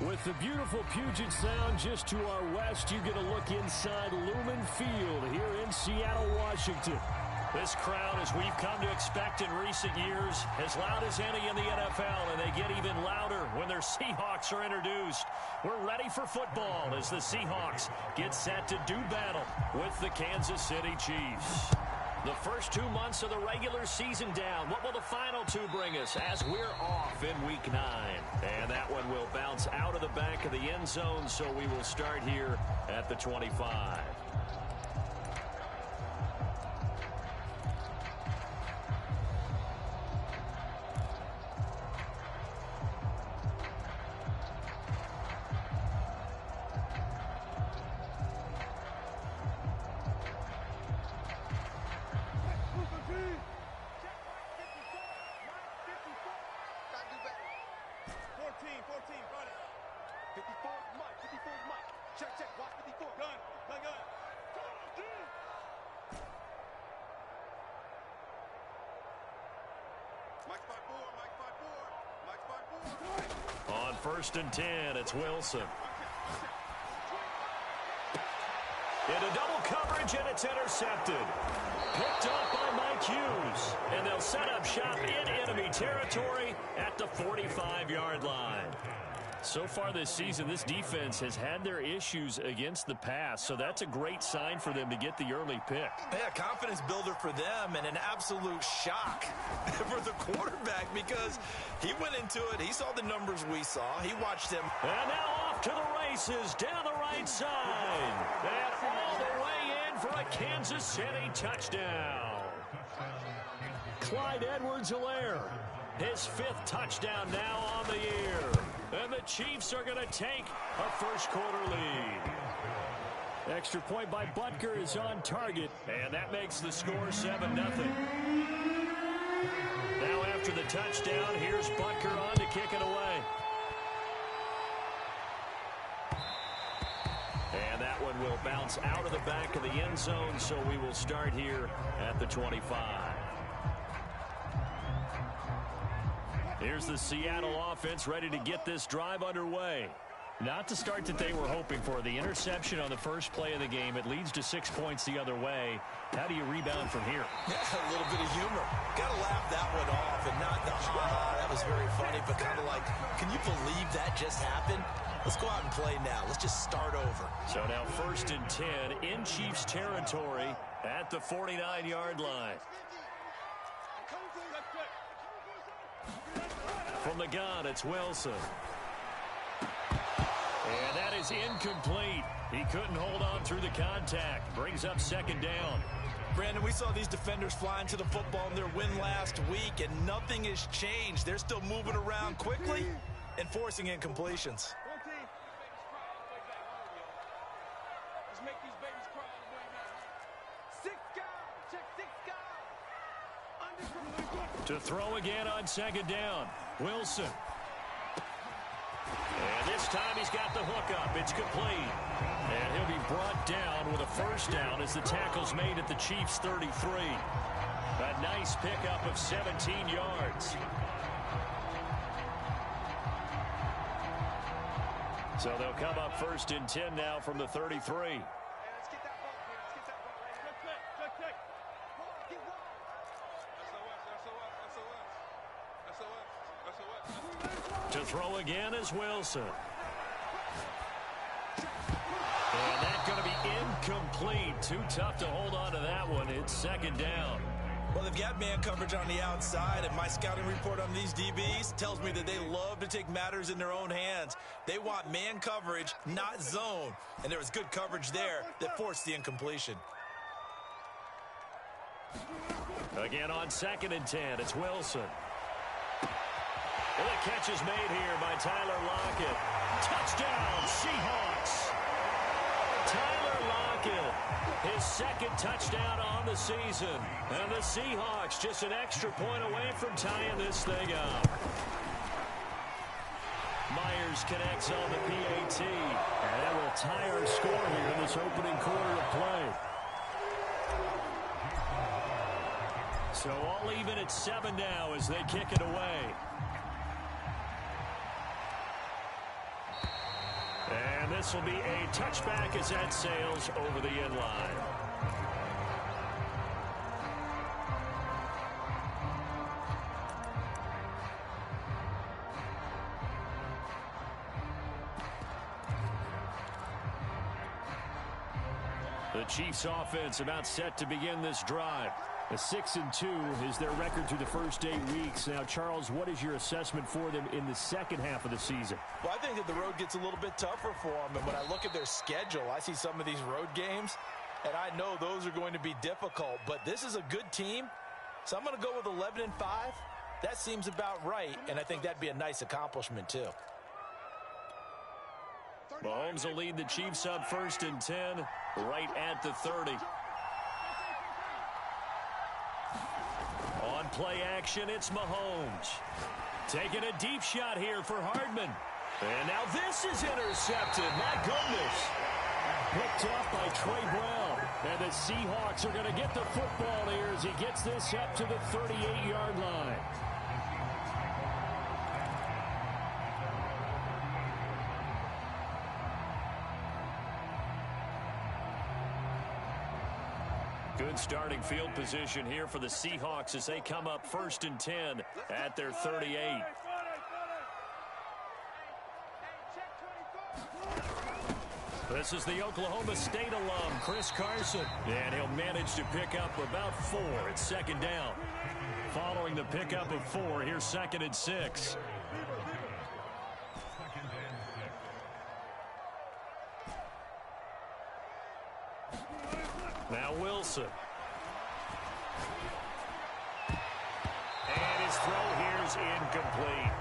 With the beautiful Puget Sound just to our west, you get a look inside Lumen Field here in Seattle, Washington. This crowd, as we've come to expect in recent years, as loud as any in the NFL, and they get even louder when their Seahawks are introduced. We're ready for football as the Seahawks get set to do battle with the Kansas City Chiefs. The first 2 months of the regular season down. What will the final two bring us as we're off in Week 9? And that one will bounce out of the back of the end zone, so we will start here at the 25. On 1st and 10, it's Wilson. Into double coverage, and it's intercepted. Picked off by Mike Hughes. And they'll set up shop in enemy territory at the 45-yard line. So far this season, this defense has had their issues against the pass, so that's a great sign for them to get the early pick. Yeah, confidence builder for them and an absolute shock for the quarterback because he went into it. He saw the numbers we saw. He watched them. And now off to the races down the right side. And all the way in for a Kansas City touchdown. Clyde Edwards-Helaire, his 5th touchdown now on the year. And the Chiefs are going to take a first-quarter lead. Extra point by Butker is on target, and that makes the score 7-0. Now after the touchdown, here's Butker on to kick it away. And that one will bounce out of the back of the end zone, so we will start here at the 25. Here's the Seattle offense ready to get this drive underway. Not the start that they were hoping for. The interception on the first play of the game. It leads to 6 points the other way. How do you rebound from here? Yeah, a little bit of humor. Got to laugh that one off and not the ha-ha. That was very funny, but kind of like, can you believe that just happened? Let's go out and play now. Let's just start over. So now 1st and 10 in Chiefs territory at the 49-yard line. From the gun, it's Wilson. And that is incomplete. He couldn't hold on through the contact. Brings up 2nd down. Brandon, we saw these defenders flying to the football in their win last week, and nothing has changed. They're still moving around quickly and forcing incompletions. To throw again on 2nd down. Wilson. And this time he's got the hook up. It's complete. And he'll be brought down with a 1st down as the tackle's made at the Chiefs' 33. A nice pickup of 17 yards. So they'll come up 1st and 10 now from the 33. To throw again is Wilson. And that's going to be incomplete. Too tough to hold on to that one. It's 2nd down. Well, they've got man coverage on the outside, and my scouting report on these DBs tells me that they love to take matters in their own hands. They want man coverage, not zone. And there was good coverage there that forced the incompletion. Again on 2nd and 10, it's Wilson. And the catch is made here by Tyler Lockett. Touchdown, Seahawks. Tyler Lockett, his 2nd touchdown on the season. And the Seahawks just an extra point away from tying this thing up. Myers connects on the PAT. And that will tie our score here in this opening quarter of play. So all even at 7 now as they kick it away. this will be a touchback as that sails over the end line. The Chiefs offense about set to begin this drive. A 6-2 is their record through the first 8 weeks. Now, Charles, what is your assessment for them in the second half of the season? Well, I think that the road gets a little bit tougher for them. And when I look at their schedule, I see some of these road games, and I know those are going to be difficult. But this is a good team, so I'm going to go with 11-5. That seems about right, and I think that'd be a nice accomplishment, too. Mahomes will lead the Chiefs up 1st and 10, right at the 30. On play action, it's Mahomes. Taking a deep shot here for Hardman. And now this is intercepted. My goodness. Picked up by Trey Brown. And the Seahawks are going to get the football here as he gets this up to the 38-yard line. Good starting field position here for the Seahawks as they come up 1st and 10 at their 38. This is the Oklahoma State alum, Chris Carson. And he'll manage to pick up about 4 at 2nd down. Following the pickup of 4, here's 2nd and 6. Now Wilson. And his throw here is incomplete.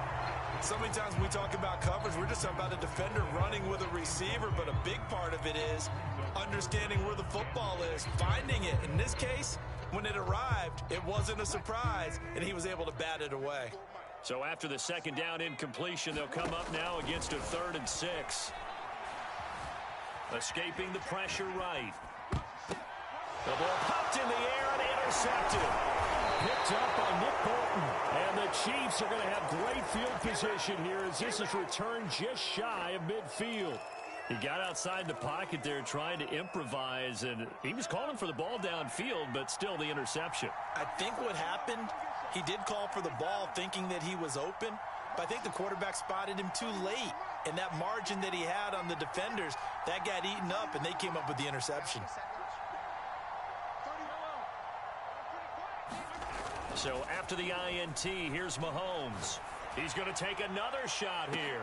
So many times when we talk about coverage, we're just talking about a defender running with a receiver, but a big part of it is understanding where the football is, finding it. In this case, when it arrived, it wasn't a surprise, and he was able to bat it away. So after the 2nd down incompletion, they'll come up now against a 3rd and 6. Escaping the pressure right. The ball popped in the air and intercepted. Picked up by Nick Bolton. And the Chiefs are going to have great field position here as this is returned just shy of midfield. He got outside the pocket there trying to improvise, and he was calling for the ball downfield, but still the interception. I think what happened, he did call for the ball thinking that he was open, but I think the quarterback spotted him too late. And that margin that he had on the defenders, that got eaten up, and they came up with the interception. So after the INT, here's Mahomes. He's going to take another shot here.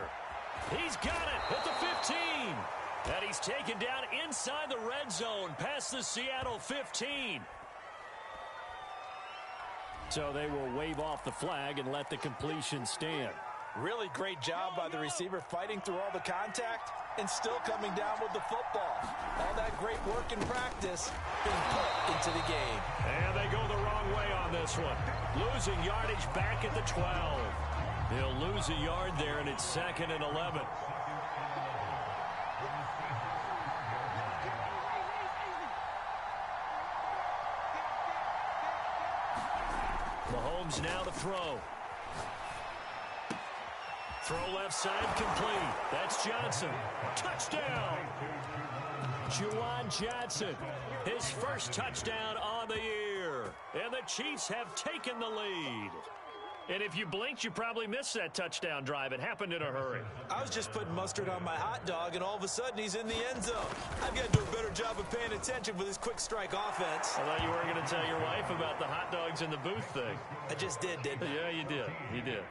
He's got it at the 15. And he's taken down inside the red zone past the Seattle 15. So they will wave off the flag and let the completion stand. Really great job by the receiver fighting through all the contact and still coming down with the football. All that great work in practice being put into the game. And they go the wrong way on this one. Losing yardage back at the 12. He'll lose a yard there, and it's 2nd and 11. Mahomes now to throw. Throw left side complete. That's Johnson. Touchdown! Juwan Johnson, his first touchdown on the year. And the Chiefs have taken the lead. And if you blinked, you probably missed that touchdown drive. It happened in a hurry. I was just putting mustard on my hot dog, and all of a sudden he's in the end zone. I've got to do a better job of paying attention with this quick strike offense. I thought you were going to tell your wife about the hot dogs in the booth thing. I just didn't I? Yeah, you did. You did.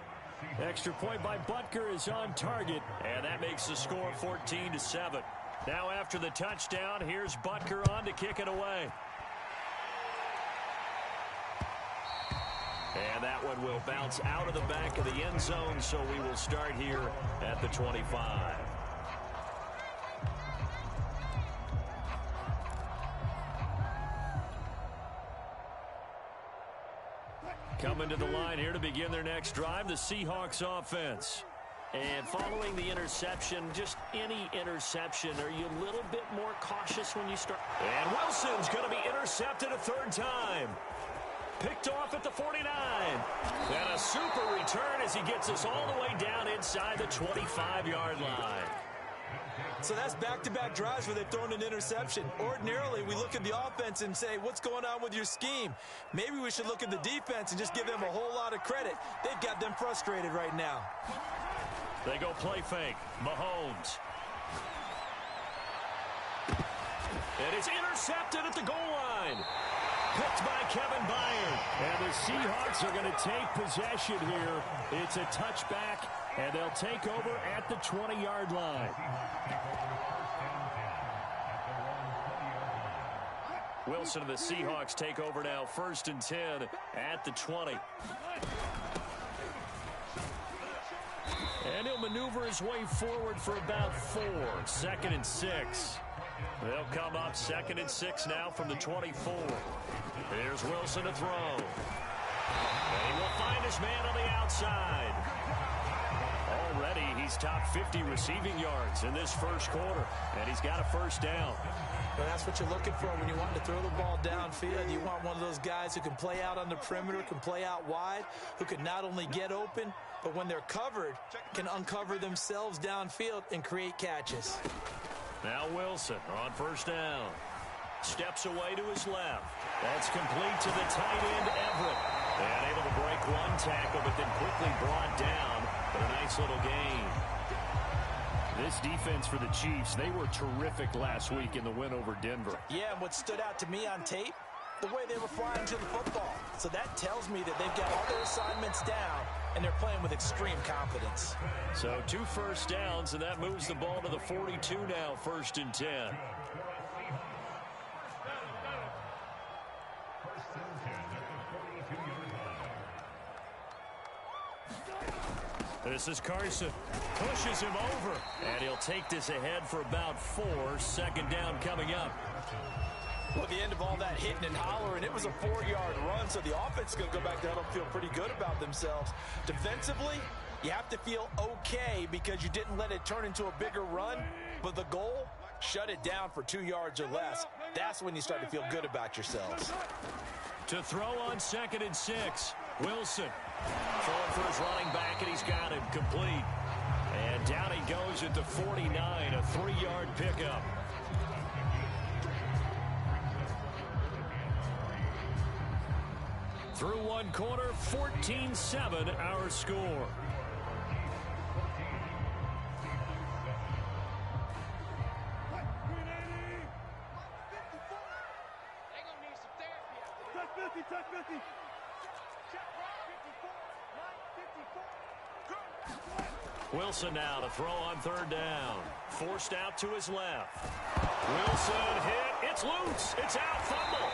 Extra point by Butker is on target, and that makes the score 14-7. Now after the touchdown, here's Butker on to kick it away. And that one will bounce out of the back of the end zone, so we will start here at the 25. Coming to the line here to begin their next drive, the Seahawks offense. And following the interception, just any interception, are you a little bit more cautious when you start? And Wilson's going to be intercepted a 3rd time. Picked off at the 49. And a super return as he gets us all the way down inside the 25-yard line. So that's back-to-back drives where they've thrown an interception. Ordinarily, we look at the offense and say, what's going on with your scheme? Maybe we should look at the defense and just give them a whole lot of credit. They've got them frustrated right now. They go play fake. Mahomes. And it's intercepted at the goal line. Picked by Kevin Byard. And the Seahawks are going to take possession here. It's a touchback, and they'll take over at the 20-yard line. Wilson and the Seahawks take over now, 1st and 10 at the 20. And he'll maneuver his way forward for about 4. 2nd and 6. They'll come up 2nd and 6 now from the 24. Here's Wilson to throw. And he will find his man on the outside. Already he's top 50 receiving yards in this first quarter. And he's got a first down. Well, that's what you're looking for when you want to throw the ball downfield. You want one of those guys who can play out on the perimeter, can play out wide, who can not only get open, but when they're covered, can uncover themselves downfield and create catches. Now Wilson on first down. Steps away to his left. That's complete to the tight end, Everett. And able to break one tackle, but then quickly brought down. But a nice little gain. This defense for the Chiefs, they were terrific last week in the win over Denver. Yeah, and what stood out to me on tape, the way they were flying to the football. So that tells me that they've got all their assignments down, and they're playing with extreme confidence. So 2 first downs, and that moves the ball to the 42 now, 1st and 10. This is Carson. Pushes him over. And he'll take this ahead for about 4. 2nd down coming up. Well, at the end of all that hitting and hollering, it was a 4-yard run, so the offense is going to go back there and feel pretty good about themselves. Defensively, you have to feel okay because you didn't let it turn into a bigger run, but the goal, shut it down for 2 yards or less. That's when you start to feel good about yourselves. To throw on 2nd and 6, Wilson. Throwing for his running back, and he's got him complete. And down he goes at the 49, a 3-yard pickup. Through one quarter, 14-7 our score. Wilson now to throw on 3rd down. Forced out to his left. Wilson hit. It's loose. It's out. Fumble.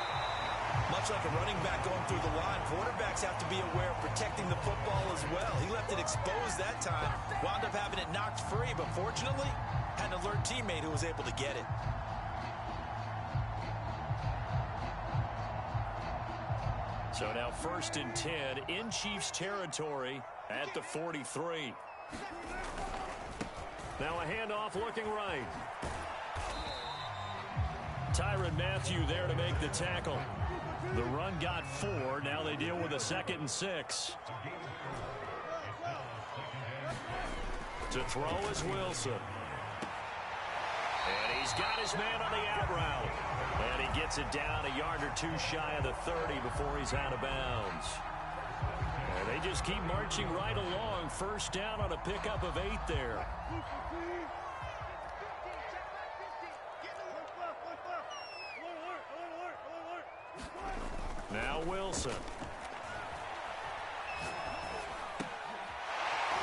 Much like a running back going through the line, quarterbacks have to be aware of protecting the football as well. He left it exposed that time. Wound up having it knocked free, but fortunately, had an alert teammate who was able to get it. So now 1st and 10 in Chiefs territory at the 43. Now a handoff looking right. Tyrann Mathieu there to make the tackle. The run got 4. Now they deal with a 2nd and 6. To throw is Wilson. And he's got his man on the out route. And he gets it down a yard or 2 shy of the 30 before he's out of bounds. And they just keep marching right along. First down on a pickup of 8 there. Now Wilson.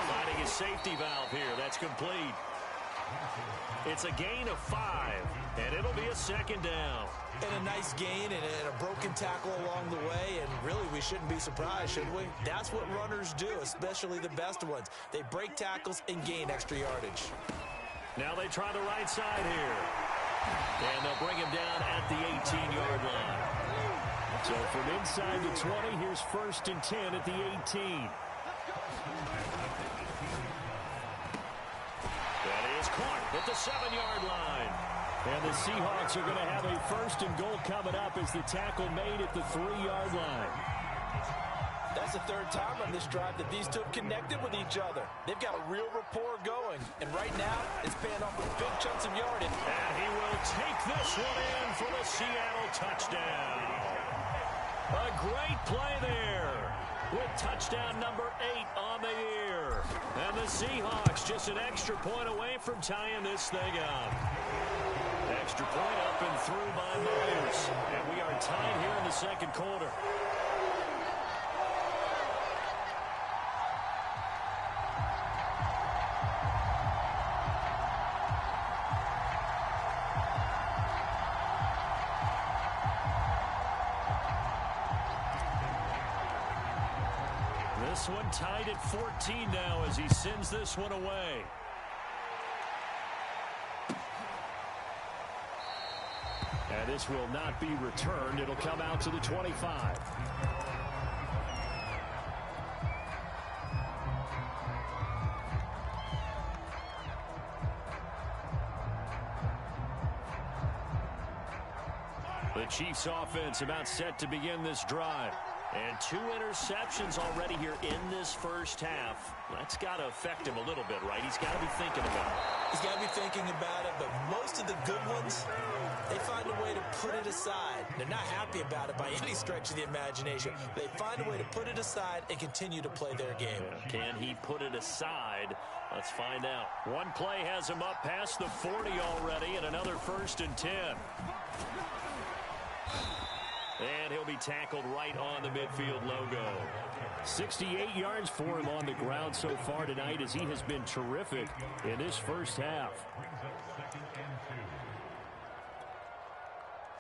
Finding his safety valve here. That's complete. It's a gain of 5, and it'll be a 2nd down. And a nice gain and a broken tackle along the way, and really we shouldn't be surprised, should we? That's what runners do, especially the best ones. They break tackles and gain extra yardage. Now they try the right side here. And they'll bring him down at the 18-yard line. So from inside the 20, here's 1st and 10 at the 18. That is caught at the 7-yard line. And the Seahawks are going to have a 1st and goal coming up as the tackle made at the 3-yard line. That's the third time on this drive that these two have connected with each other. They've got a real rapport going. And right now, it's paying off with big chunks of yardage. And he will take this one in for the Seattle touchdown. A great play there with touchdown number 8 on the year. And the Seahawks just an extra point away from tying this thing up. Extra point up and through by Myers. And we are tied here in the second quarter. This one tied at 14 now as he sends this one away. And this will not be returned. It'll come out to the 25. The Chiefs offense about set to begin this drive. And 2 interceptions already here in this first half. That's got to affect him a little bit, right? He's got to be thinking about it. He's got to be thinking about it, but most of the good ones, they find a way to put it aside. They're not happy about it by any stretch of the imagination. They find a way to put it aside and continue to play their game. Can he put it aside? Let's find out. One play has him up past the 40 already, and another 1st and 10. And he'll be tackled right on the midfield logo. 68 yards for him on the ground so far tonight as he has been terrific in this first half.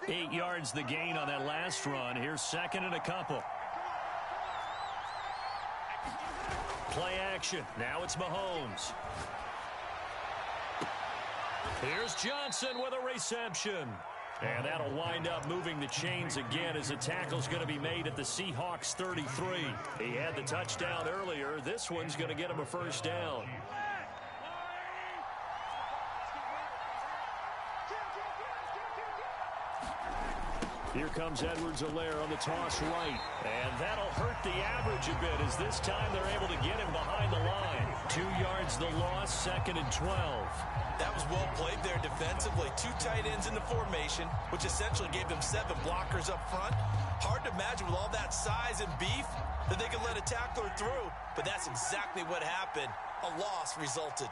8 yards the gain on that last run. Here's 2nd and a couple. Play action. Now it's Mahomes. Here's Johnson with a reception. And that'll wind up moving the chains again as a tackle's going to be made at the Seahawks 33. He had the touchdown earlier. This one's going to get him a 1st down. Here comes Edwards-Helaire on the toss right. And that'll hurt the average a bit as this time they're able to get him behind the line. 2 yards the loss, 2nd and 12. That was well played there defensively. 2 tight ends in the formation, which essentially gave them 7 blockers up front. Hard to imagine with all that size and beef that they could let a tackler through. But that's exactly what happened. A loss resulted.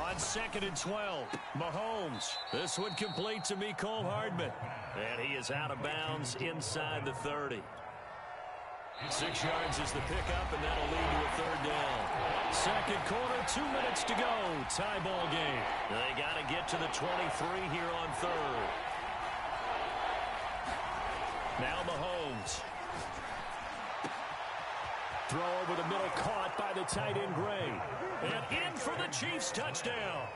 On 2nd and 12, Mahomes. This one complete to Mecole Hardman. And he is out of bounds inside the 30. 6 yards is the pickup, and that'll lead to a 3rd down. Second quarter, 2 minutes to go. Tie ball game. They got to get to the 23 here on 3rd. Now Mahomes. Throw over the middle, caught by the tight end Gray. And in for the Chiefs touchdown.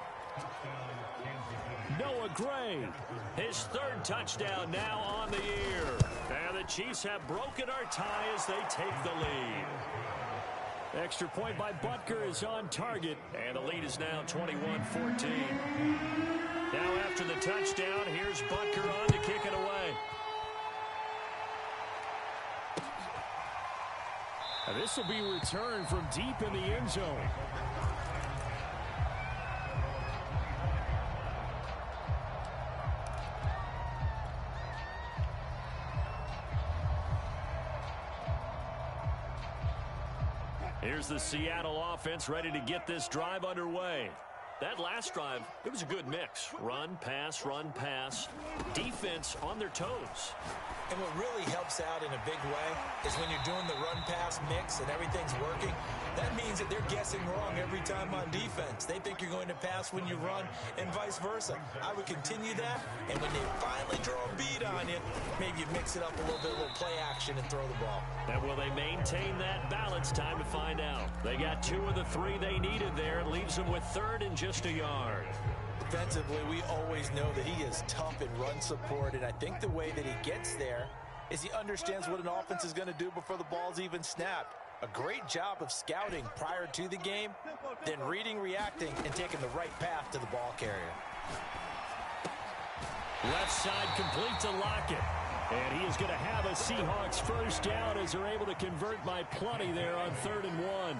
Noah Gray, his 3rd touchdown now on the year. And the Chiefs have broken our tie as they take the lead. Extra point by Butker is on target, and the lead is now 21-14. Now after the touchdown, here's Butker on to kick it away. And this will be returned from deep in the end zone. Here's the Seattle offense ready to get this drive underway. That last drive, it was a good mix. Run, pass, defense on their toes. And what really helps out in a big way is when you're doing the run-pass mix and everything's working, that means that they're guessing wrong every time on defense. They think you're going to pass when you run and vice versa. I would continue that, and when they finally draw a beat on you, maybe you mix it up a little bit, a little play action, and throw the ball. And will they maintain that balance? Time to find out. They got 2 of the 3 they needed there. It leaves them with 3rd and just a yard. Defensively, we always know that he is tough in run support, and I think the way that he gets there is he understands what an offense is going to do before the ball's even snapped. A great job of scouting prior to the game, then reading, reacting, and taking the right path to the ball carrier. Left side complete to Lockett. And he is going to have a Seahawks first down as they're able to convert by plenty there on 3rd and 1.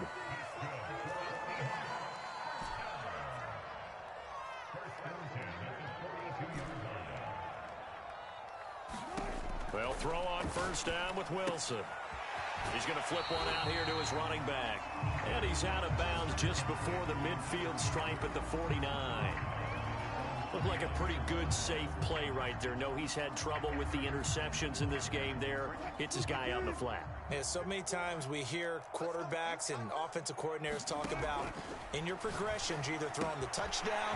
They'll throw on first down with Wilson. He's going to flip one out here to his running back. And he's out of bounds just before the midfield stripe at the 49. Looked like a pretty good, safe play right there. No, he's had trouble with the interceptions in this game there. Hits his guy out in the flat. Yeah, so many times we hear quarterbacks and offensive coordinators talk about in your progressions, you're either throwing the touchdown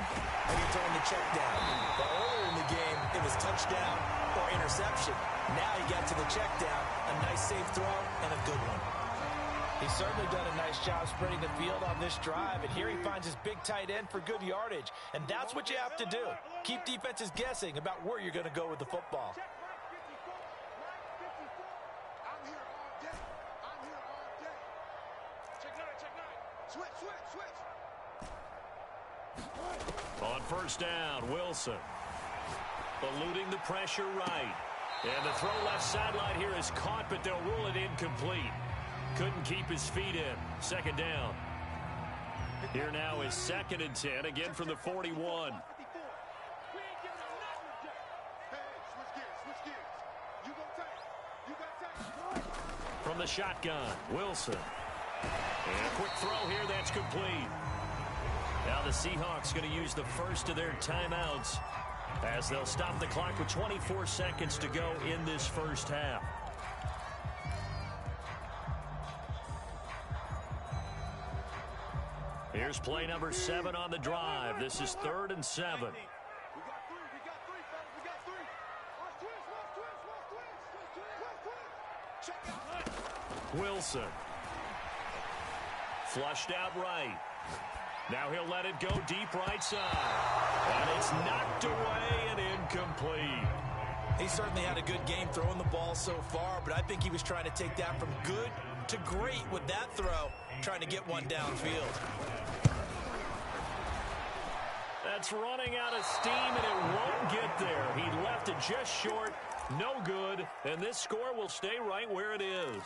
or you're throwing the check down. But earlier in the game, it was touchdown or interception. Now he got to the check down, a nice safe throw and a good one. He's certainly done a nice job spreading the field on this drive, and here he finds his big tight end for good yardage. And that's what you have to do. Keep defenses guessing about where you're going to go with the football. On first down, Wilson. Eluding the pressure right. And the throw left sideline here is caught, but they'll rule it incomplete. Couldn't keep his feet in. Second down. Here now is 2nd and 10, again from the 41. From the shotgun, Wilson. And a quick throw here, that's complete. Now the Seahawks going to use the first of their timeouts as they'll stop the clock with 24 seconds to go in this first half. Here's play number 7 on the drive. This is 3rd and 7. Wilson. Flushed out right. Now he'll let it go deep right side. And it's knocked away and incomplete. He certainly had a good game throwing the ball so far, but I think he was trying to take that from good to great with that throw, trying to get one downfield. That's running out of steam, and it won't get there. He left it just short, no good, and this score will stay right where it is.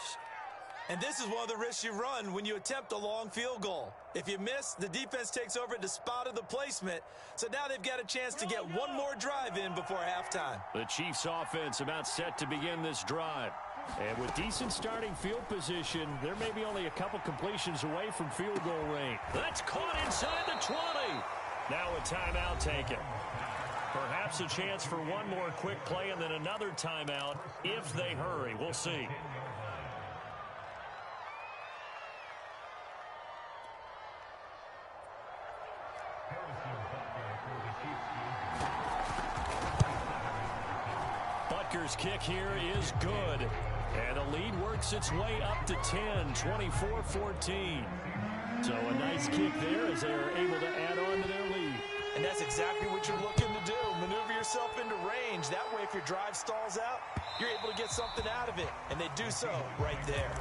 And this is one of the risks you run when you attempt a long field goal. If you miss, the defense takes over at the spot of the placement. So now they've got a chance to get one more drive in before halftime. The Chiefs offense about set to begin this drive. And with decent starting field position, there may be only a couple completions away from field goal range. That's caught inside the 20. Now a timeout taken. Perhaps a chance for one more quick play and then another timeout if they hurry. We'll see. Butker's kick here is good. And the lead works its way up to 10, 24-14. So a nice kick there as they are able to add on to their lead. And that's exactly what you're looking to do. Maneuver yourself into range. That way, if your drive stalls out, you're able to get something out of it. And they do so right there.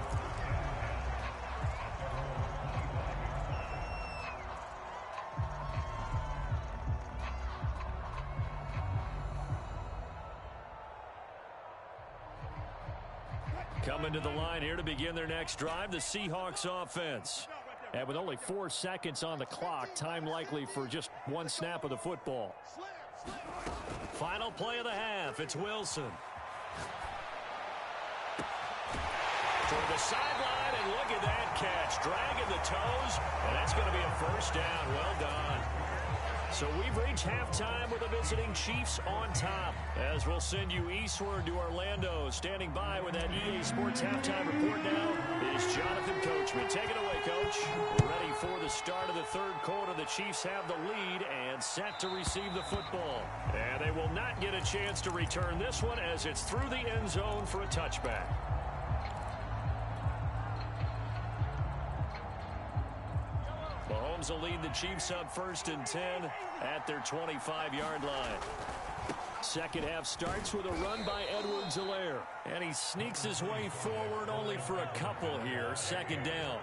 Coming to the line here to begin their next drive, the Seahawks offense. And with only 4 seconds on the clock, time likely for just one snap of the football. Final play of the half, it's Wilson. Toward the sideline, and look at that catch. Dragging the toes, and that's going to be a first down. Well done. So we've reached halftime with the visiting Chiefs on top. As we'll send you eastward to Orlando. Standing by with that EA Sports halftime report now is Jonathan Coachman. Take it away, Coach. Ready for the start of the third quarter. The Chiefs have the lead and set to receive the football. And they will not get a chance to return this one as it's through the end zone for a touchback. Mahomes will lead the Chiefs up 1st and 10 at their 25-yard line. Second half starts with a run by Edwards-Helaire. And he sneaks his way forward only for a couple here. Second down.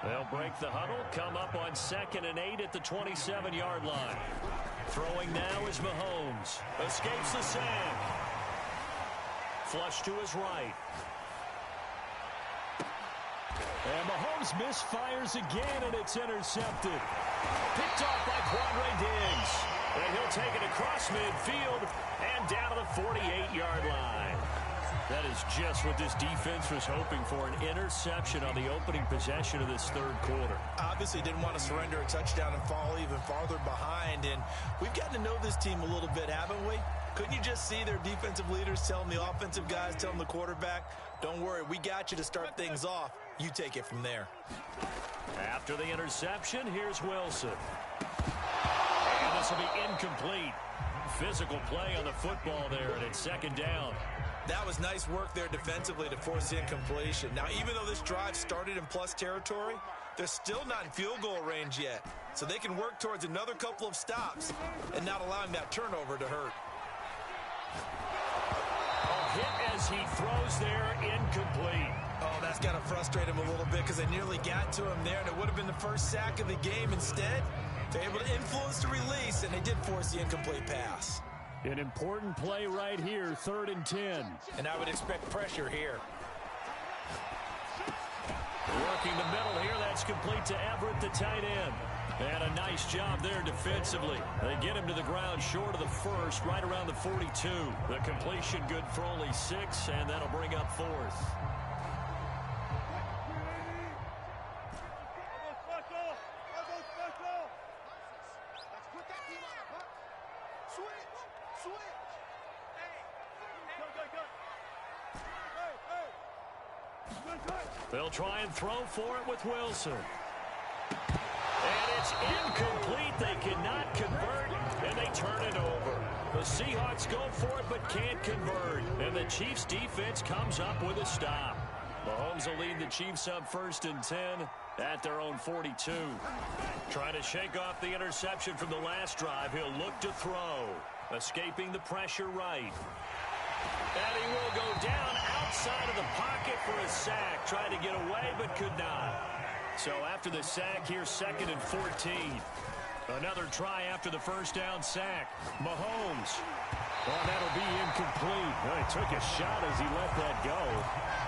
They'll break the huddle, come up on 2nd and 8 at the 27-yard line. Throwing now is Mahomes. Escapes the sack. Flush to his right. And Mahomes misfires again, and it's intercepted. Picked off by Quandre Diggs. And he'll take it across midfield and down to the 48-yard line. That is just what this defense was hoping for, an interception on the opening possession of this third quarter. Obviously didn't want to surrender a touchdown and fall even farther behind. And we've gotten to know this team a little bit, haven't we? Couldn't you just see their defensive leaders telling the offensive guys, telling the quarterback, don't worry, we got you to start things off. You take it from there. After the interception, here's Wilson. And this will be incomplete. Physical play on the football there, and it's second down. That was nice work there defensively to force the incompletion. Now, even though this drive started in plus territory, they're still not in field goal range yet. So they can work towards another couple of stops and not allowing that turnover to hurt. A hit as he throws there, incomplete. Oh, that's got to frustrate him a little bit because they nearly got to him there, and it would have been the first sack of the game. Instead, they're able to influence the release, and they did force the incomplete pass. An important play right here, 3rd and 10. And I would expect pressure here. Working the middle here, that's complete to Everett, the tight end. And a nice job there defensively. They get him to the ground short of the first, right around the 42. The completion good for only 6, and that'll bring up 4th. They'll try and throw for it with Wilson. And it's incomplete. They cannot convert, and they turn it over. The Seahawks go for it but can't convert. And the Chiefs' defense comes up with a stop. Mahomes will lead the Chiefs up 1st and 10 at their own 42. Trying to shake off the interception from the last drive. He'll look to throw. Escaping the pressure right. And he will go down outside of the pocket for a sack. Tried to get away, but could not. So after the sack, here's 2nd and 14. Another try after the first down sack. Mahomes. Well, that'll be incomplete. Well, he took a shot as he let that go.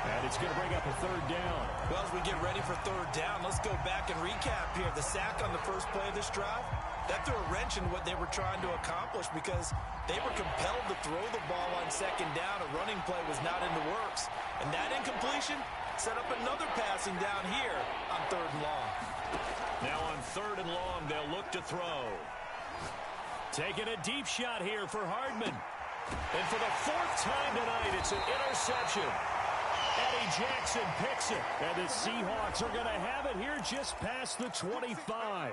And it's going to bring up a 3rd down. Well, as we get ready for 3rd down, let's go back and recap here. The sack on the first play of this drive, that threw a wrench in what they were trying to accomplish because they were compelled to throw the ball on 2nd down. A running play was not in the works. And that incompletion set up another passing down here on 3rd and long. Now on 3rd and long, they'll look to throw. Taking a deep shot here for Hardman. And for the 4th time tonight, it's an interception. Eddie Jackson picks it. And the Seahawks are going to have it here just past the 25.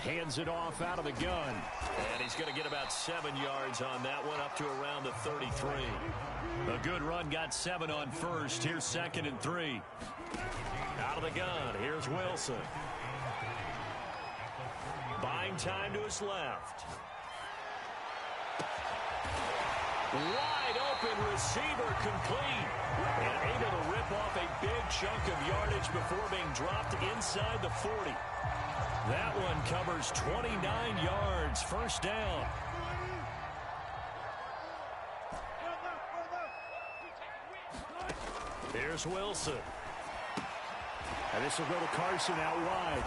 Hands it off out of the gun. And he's going to get about 7 yards on that one, up to around the 33. A good run, got 7 on first. Here's 2nd and 3. Out of the gun, here's Wilson. Buying time to his left. Wide open receiver, complete. And able to rip off a big chunk of yardage before being dropped inside the 40. That one covers 29 yards, 1st down. Here's Wilson. And this will go to Carson out wide.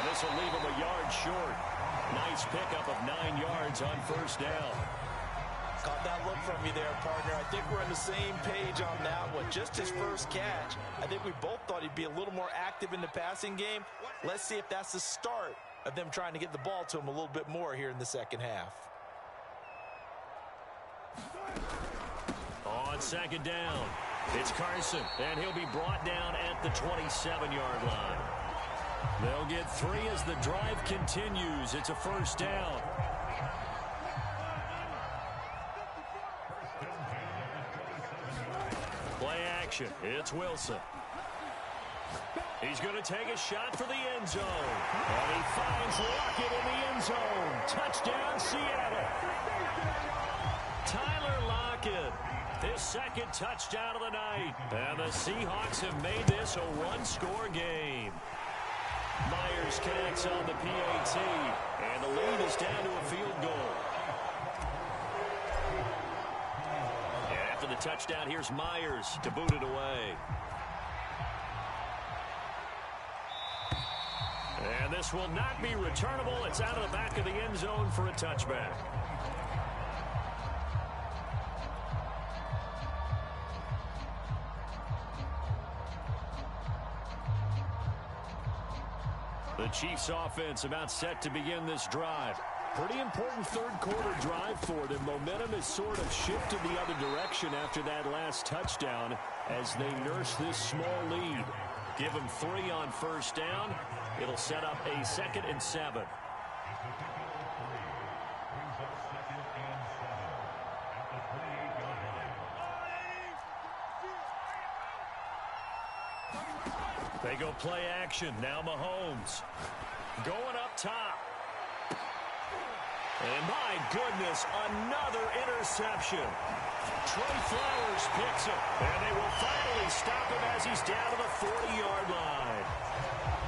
And this will leave him a yard short. Nice pickup of 9 yards on 1st down. Caught that look from you there, partner. I think we're on the same page on that one. Just his first catch. I think we both thought he'd be a little more active in the passing game. Let's see if that's the start of them trying to get the ball to him a little bit more here in the 2nd half. On 2nd down, it's Carson, and he'll be brought down at the 27-yard line. They'll get 3 as the drive continues. It's a 1st down. Play action. It's Wilson. He's going to take a shot for the end zone. And he finds Lockett in the end zone. Touchdown, Seattle. Tyler Lockett, his second touchdown of the night. And the Seahawks have made this a one-score game. Myers connects on the PAT, and the lead is down to a field goal. And after the touchdown, here's Myers to boot it away. And this will not be returnable. It's out of the back of the end zone for a touchback. The Chiefs offense about set to begin this drive. Pretty important third quarter drive for them. Momentum has sort of shifted the other direction after that last touchdown as they nurse this small lead. Give them 3 on first down. It'll set up a 2nd and 7. They go play action. Now Mahomes going up top. And my goodness, another interception. Trey Flowers picks him. And they will finally stop him as he's down to the 40-yard line.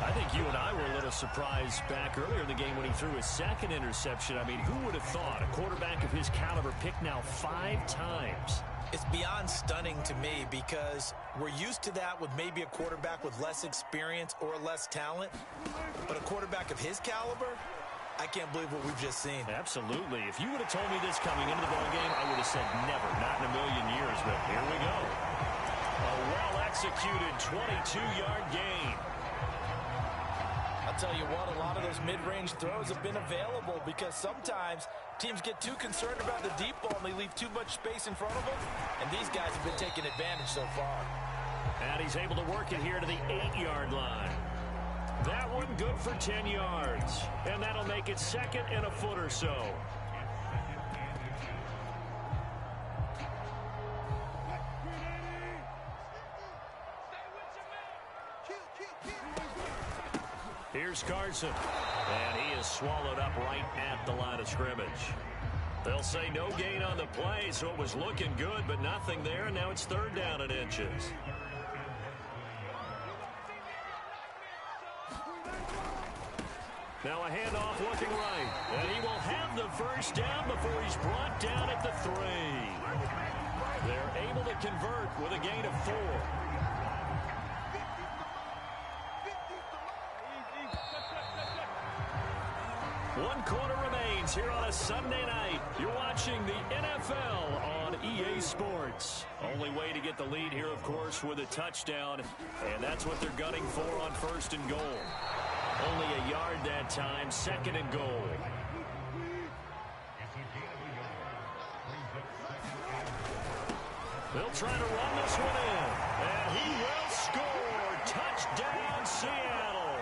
I think you and I were a little surprised back earlier in the game when he threw his 2nd interception. I mean, who would have thought a quarterback of his caliber picked now 5 times? It's beyond stunning to me because we're used to that with maybe a quarterback with less experience or less talent. But a quarterback of his caliber, I can't believe what we've just seen. Absolutely. If you would have told me this coming into the ballgame, I would have said never, not in a million years. But here we go. A well-executed 22-yard gain. I'll tell you what, a lot of those mid-range throws have been available because sometimes teams get too concerned about the deep ball and they leave too much space in front of them. And these guys have been taking advantage so far. And he's able to work it here to the 8-yard line. That one good for 10 yards. And that'll make it 2nd and a foot or so. Here's Carson. And he is swallowed up right at the line of scrimmage. They'll say no gain on the play, so it was looking good, but nothing there. And now it's 3rd down and inches. Now a handoff looking right. And he will have the first down before he's brought down at the 3. They're able to convert with a gain of 4. One quarter remains here on a Sunday night. You're watching the NFL on EA Sports. Only way to get the lead here, of course, with a touchdown. And that's what they're gunning for on 1st and goal. Only a yard that time, 2nd and goal. They'll try to run this one in. And he will score. Touchdown, Seattle.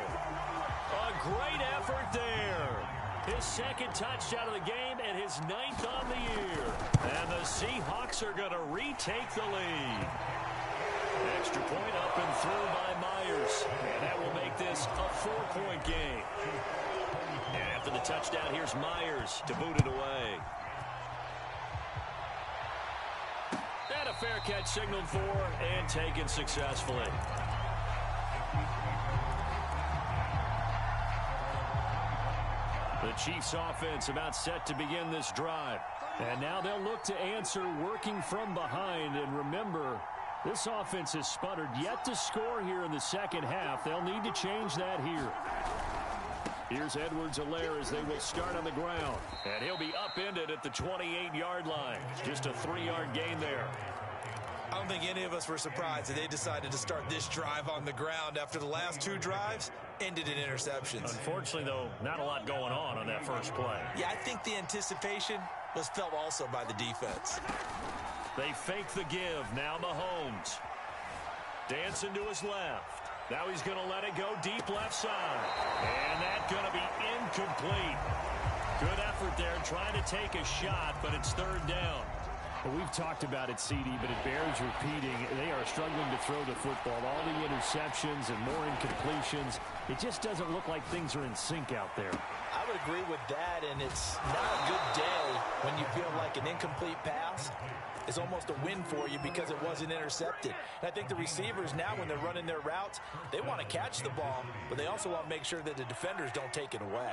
A great effort there. His 2nd touchdown of the game and his 9th on the year. And the Seahawks are going to retake the lead. Extra point up and through by Myers. And that will make this a 4-point game. And after the touchdown, here's Myers to boot it away. And a fair catch signaled for and taken successfully. The Chiefs offense about set to begin this drive. And now they'll look to answer working from behind. And remember, this offense has sputtered yet to score here in the 2nd half. They'll need to change that here. Here's Edwards-Helaire as they will start on the ground. And he'll be upended at the 28-yard line. Just a 3-yard gain there. I don't think any of us were surprised that they decided to start this drive on the ground after the last 2 drives ended in interceptions. Unfortunately, though, not a lot going on that first play. Yeah, I think the anticipation was felt also by the defense. They fake the give. Now Mahomes. Dancing to his left. Now he's going to let it go deep left side. And that's going to be incomplete. Good effort there trying to take a shot, but it's 3rd down. Well, we've talked about it, CD, but it bears repeating. They are struggling to throw the football. All the interceptions and more incompletions. It just doesn't look like things are in sync out there. I would agree with that, and it's not a good day when you feel like an incomplete pass is almost a win for you because it wasn't intercepted. And I think the receivers now, when they're running their routes, they want to catch the ball, but they also want to make sure that the defenders don't take it away.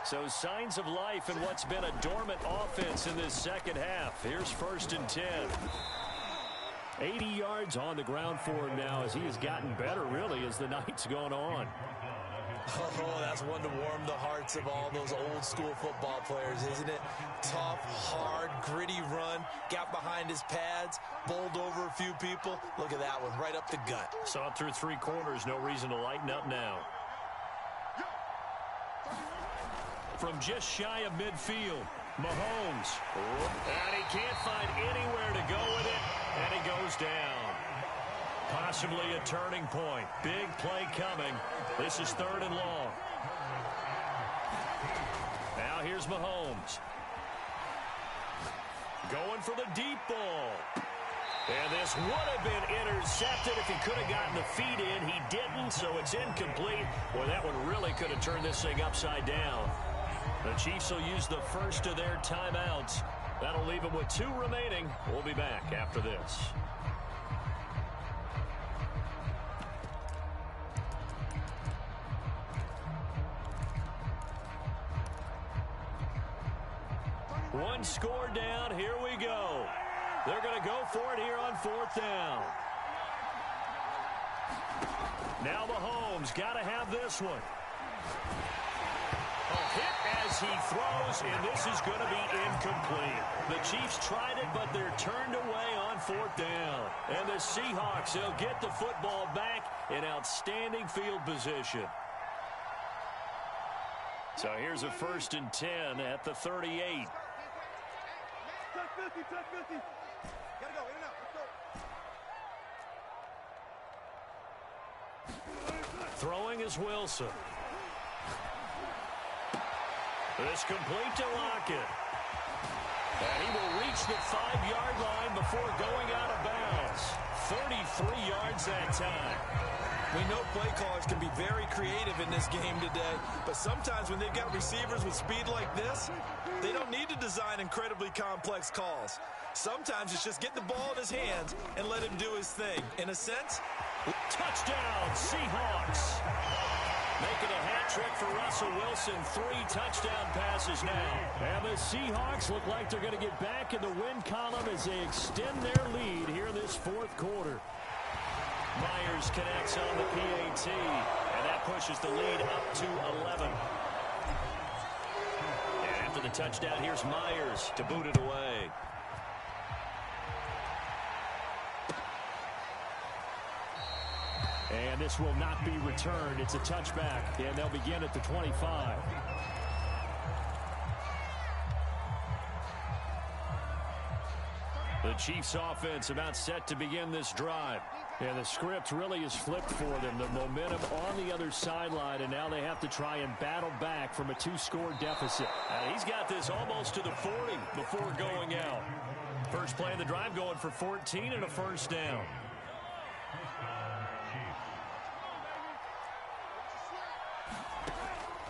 So signs of life in what's been a dormant offense in this second half. Here's 1st and 10. 80 yards on the ground for him now as he has gotten better, really, as the night's gone on. Oh, that's one to warm the hearts of all those old school football players, isn't it? Tough, hard, gritty run, got behind his pads, bowled over a few people. Look at that one, right up the gut. Saw it through 3 quarters, no reason to lighten up now. From just shy of midfield, Mahomes. And he can't find anywhere to go with it, and he goes down. Possibly a turning point. Big play coming. This is 3rd and long. Now here's Mahomes. Going for the deep ball. And this would have been intercepted if he could have gotten the feet in. He didn't, so it's incomplete. Boy, that one really could have turned this thing upside down. The Chiefs will use the first of their timeouts. That'll leave them with 2 remaining. We'll be back after this. One score down. Here we go. They're going to go for it here on 4th down. Now Mahomes got to have this one. Hit as he throws, and this is going to be incomplete. The Chiefs tried it, but they're turned away on 4th down. And the Seahawks, they'll get the football back in outstanding field position. So here's a 1st and 10 at the 38. Throwing is Wilson. This complete to Lockett. And he will reach the 5-yard line before going out of bounds. 33 yards that time. We know play callers can be very creative in this game today, but sometimes when they've got receivers with speed like this, they don't need to design incredibly complex calls. Sometimes it's just get the ball in his hands and let him do his thing. In a sense, touchdown, Seahawks. Making a hat trick for Russell Wilson. 3 touchdown passes now. And the Seahawks look like they're going to get back in the win column as they extend their lead here in this 4th quarter. Myers connects on the PAT, and that pushes the lead up to 11. And after the touchdown, here's Myers to boot it away. And this will not be returned. It's a touchback, and they'll begin at the 25. The Chiefs offense about set to begin this drive. And the script really is flipped for them. The momentum on the other sideline, and now they have to try and battle back from a 2-score deficit. He's got this almost to the 40 before going out. First play of the drive going for 14 and a 1st down.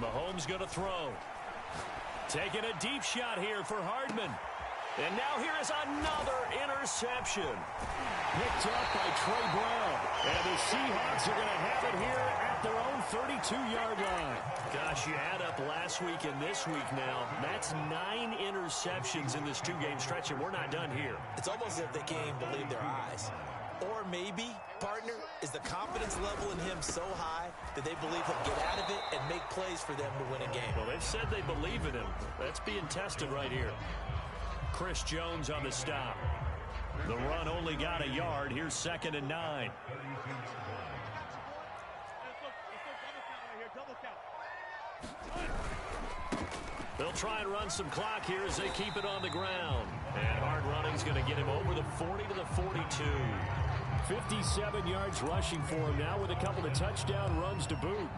Mahomes going to throw. Taking a deep shot here for Hardman. And now here is another interception. Picked up by Trey Brown. And the Seahawks are going to have it here at their own 32-yard line. Gosh, you add up last week and this week now. That's 9 interceptions in this 2-game stretch, and we're not done here. It's almost as if they can't even believe their eyes. Or maybe, partner, is the confidence level in him so high that they believe he'll get out of it and make plays for them to win a game. Well, they've said they believe in him. That's being tested right here. Chris Jones on the stop. The run only got a yard. Here's 2nd and 9. They'll try and run some clock here as they keep it on the ground. And hard running's going to get him over the 40 to the 42. 57 yards rushing for him now with a couple of touchdown runs to boot.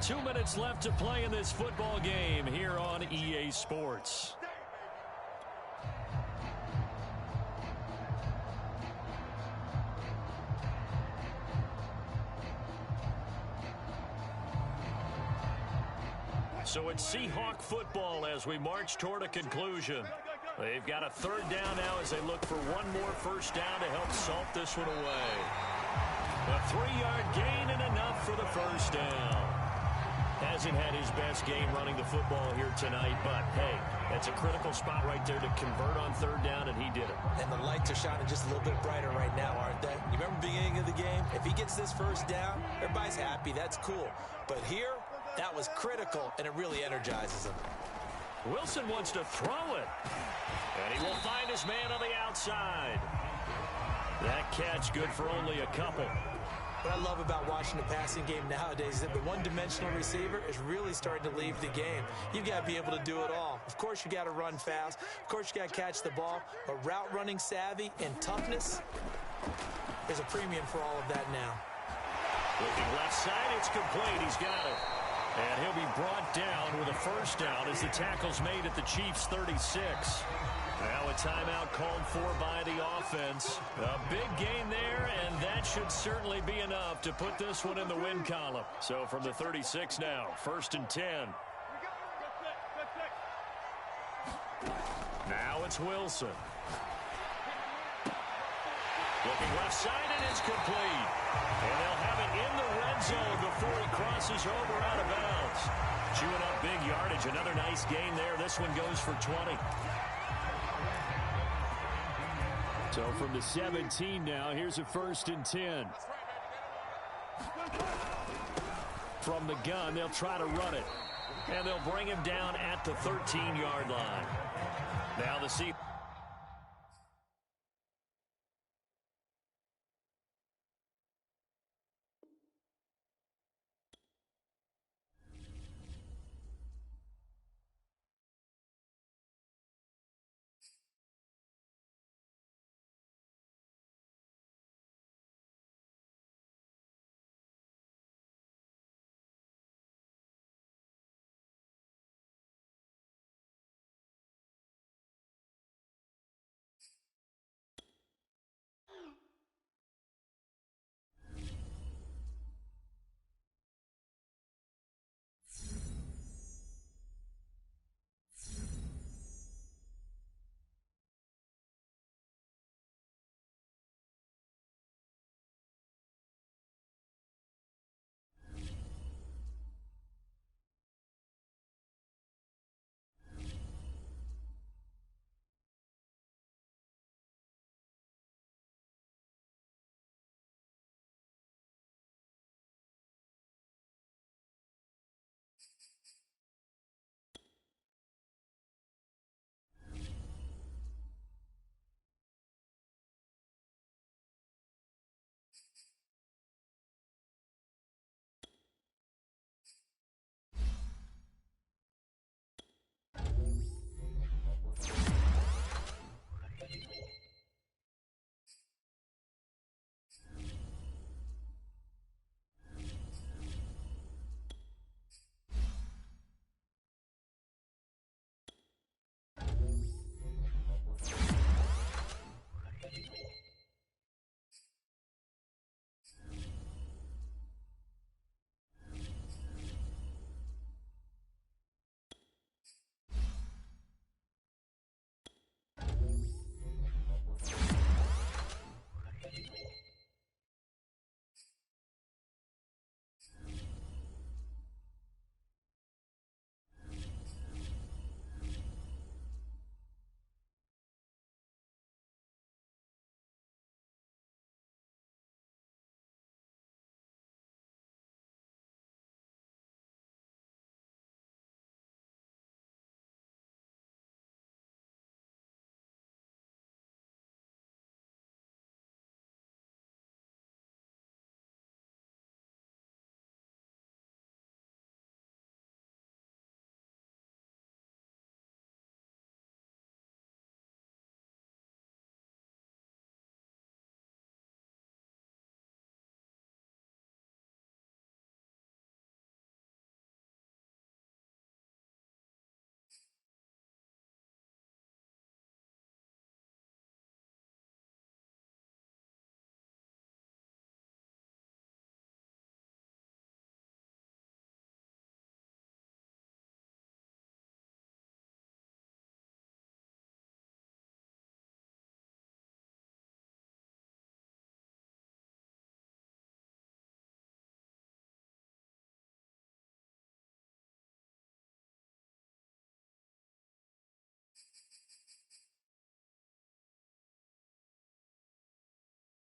Two minutes left to play in this football game here on EA Sports. So it's Seahawk football as we march toward a conclusion. They've got a third down now as they look for one more first down to help salt this one away. A 3-yard gain and enough for the first down. Hasn't had his best game running the football here tonight, but hey, that's a critical spot right there to convert on third down, and he did it. And the lights are shining just a little bit brighter right now, aren't they? You remember the beginning of the game? If he gets this first down, everybody's happy. That's cool. But here, that was critical, and it really energizes him. Wilson wants to throw it. And he will find his man on the outside. That catch good for only a couple. What I love about watching the passing game nowadays is that the one-dimensional receiver is really starting to leave the game. You've got to be able to do it all. Of course, you got to run fast. Of course, you got to catch the ball. But route running savvy and toughness, there's a premium for all of that now. Looking left side, it's complete. He's got it. And he'll be brought down with a first down as the tackle's made at the Chiefs' 36. Now a timeout called for by the offense. A big gain there, and that should certainly be enough to put this one in the win column. So from the 36 now, 1st and 10. Now it's Wilson. Looking left side, and it's complete. And they'll have it in the red zone before he crosses over out of bounds. Chewing up big yardage. Another nice gain there. This one goes for 20. So from the 17 now, here's a 1st and 10. From the gun, they'll try to run it. And they'll bring him down at the 13-yard line. Now the